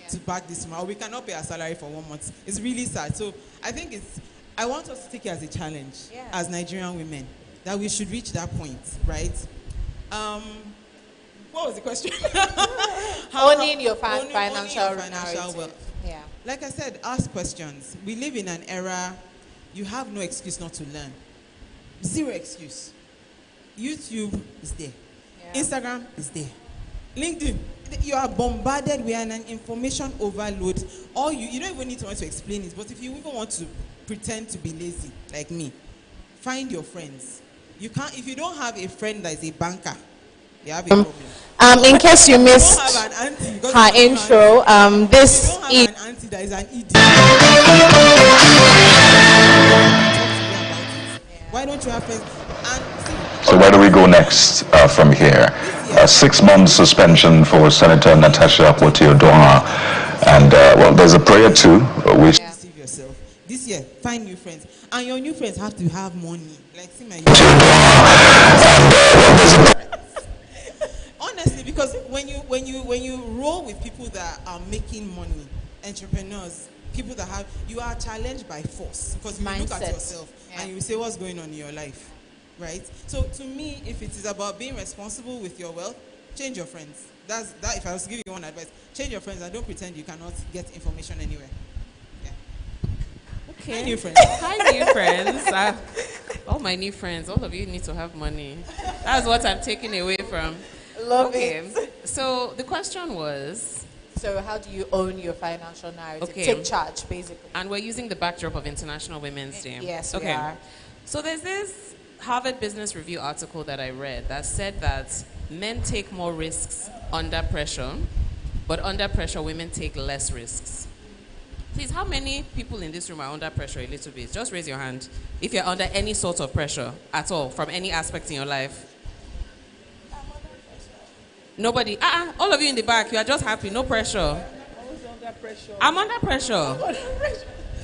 to back this month. We cannot pay our salary for 1 month. It's really sad. So I think I want us to take it as a challenge as Nigerian women, that we should reach that point, right? What was the question? Owning your financial wealth. Yeah. Like I said, ask questions. We live in an era, you have no excuse not to learn. Zero excuse. YouTube is there. Yeah. Instagram is there. LinkedIn, you are bombarded with an information overload. Or you don't even need someone to explain it, but if you even want to pretend to be lazy, like me, find your friends. You can't, if you don't have a friend that is a banker, you have a problem. In case you missed her intro, this is... You don't have an auntie that is an idiot. Why don't you have friends? So where do we go next from here? 6 months suspension for Senator Natasha Akpoti-Odoha. And, well, there's a prayer too. Deceive yourself. This year, find new friends. And your new friends have to have money. Like, see my... Honestly, because when you roll with people that are making money, entrepreneurs, people that have, you are challenged by force. Because you look at yourself and you say, what's going on in your life? Right? So to me, if it is about being responsible with your wealth, change your friends. That's that. If I was to give you one advice, change your friends and don't pretend you cannot get information anywhere. Yeah. Okay. Hi, new friends. Hi, new friends. All my new friends, all of you need to have money. That's what I'm taking away from. Love it. So the question was... So how do you own your financial narrative? Okay. Take charge, basically. And we're using the backdrop of International Women's Day. Yes, okay. we are. So there's this Harvard Business Review article that I read that said that men take more risks under pressure, but under pressure, women take less risks. Please, how many people in this room are under pressure a little bit? Just raise your hand if you're under any sort of pressure at all, from any aspect in your life. Nobody. All of you in the back, you are just happy, no pressure. I'm under pressure.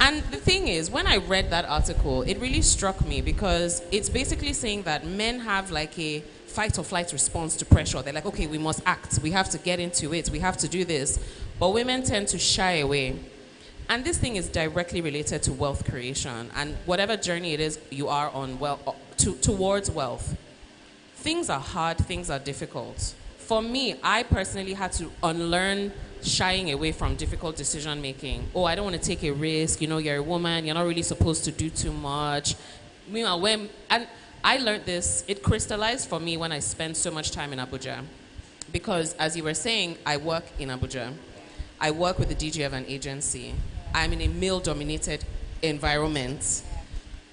And the thing is, when I read that article, it really struck me because it's basically saying that men have like a fight or flight response to pressure. They're like, okay, we must act. We have to get into it. We have to do this. But women tend to shy away. And this thing is directly related to wealth creation and whatever journey it is you are on towards wealth. Things are hard. Things are difficult. For me, I personally had to unlearn shying away from difficult decision making. Oh, I don't want to take a risk. You know, you're a woman. You're not really supposed to do too much. Meanwhile, and I learned this. It crystallized for me when I spent so much time in Abuja. Because as you were saying, I work in Abuja. I work with the DG of an agency. I'm in a male-dominated environment.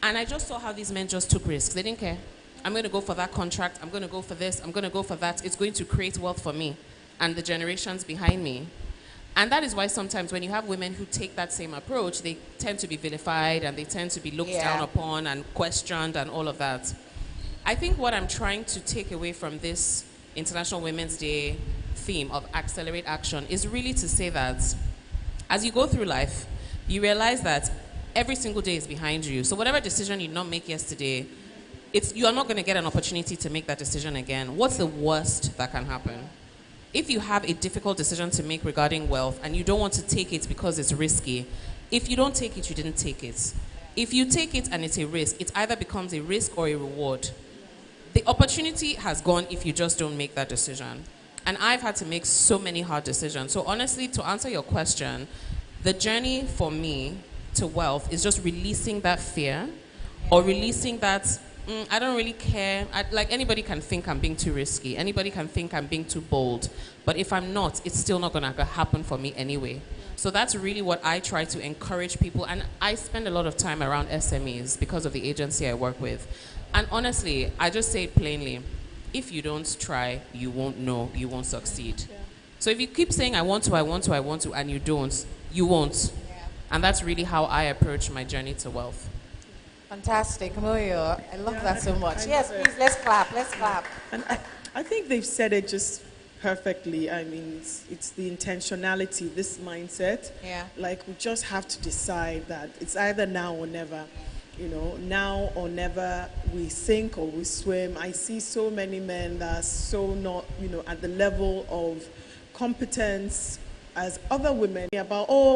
And I just saw how these men just took risks. They didn't care. I'm going to go for that contract. I'm going to go for this. I'm going to go for that. It's going to create wealth for me and the generations behind me. And that is why sometimes when you have women who take that same approach, they tend to be vilified and they tend to be looked down upon and questioned and all of that. I think what I'm trying to take away from this International Women's Day theme of accelerate action is really to say that as you go through life, you realize that every single day is behind you. So whatever decision you did not make yesterday, you are not going to get an opportunity to make that decision again. What's the worst that can happen? If you have a difficult decision to make regarding wealth and you don't want to take it because it's risky, if you don't take it, you didn't take it. If you take it and it's a risk, it either becomes a risk or a reward. The opportunity has gone if you just don't make that decision. And I've had to make so many hard decisions. So honestly, to answer your question, the journey for me to wealth is just releasing that fear or releasing that I don't really care. Like anybody can think I'm being too risky. Anybody can think I'm being too bold. But if I'm not, it's still not going to happen for me anyway. So that's really what I try to encourage people. And I spend a lot of time around SMEs because of the agency I work with. And honestly, I just say it plainly. If you don't try, you won't know, you won't succeed. So if you keep saying, I want to, and you don't, you won't. And that's really how I approach my journey to wealth. Fantastic, Moyo. I love that so much. Yes, please, let's clap, let's clap. And I think they've said it just perfectly. I mean, it's the intentionality, this mindset. Yeah. Like, we just have to decide that it's either now or never. You know, now or never, we sink or we swim. I see so many men that are so not, you know, at the level of competence, as other women about, oh,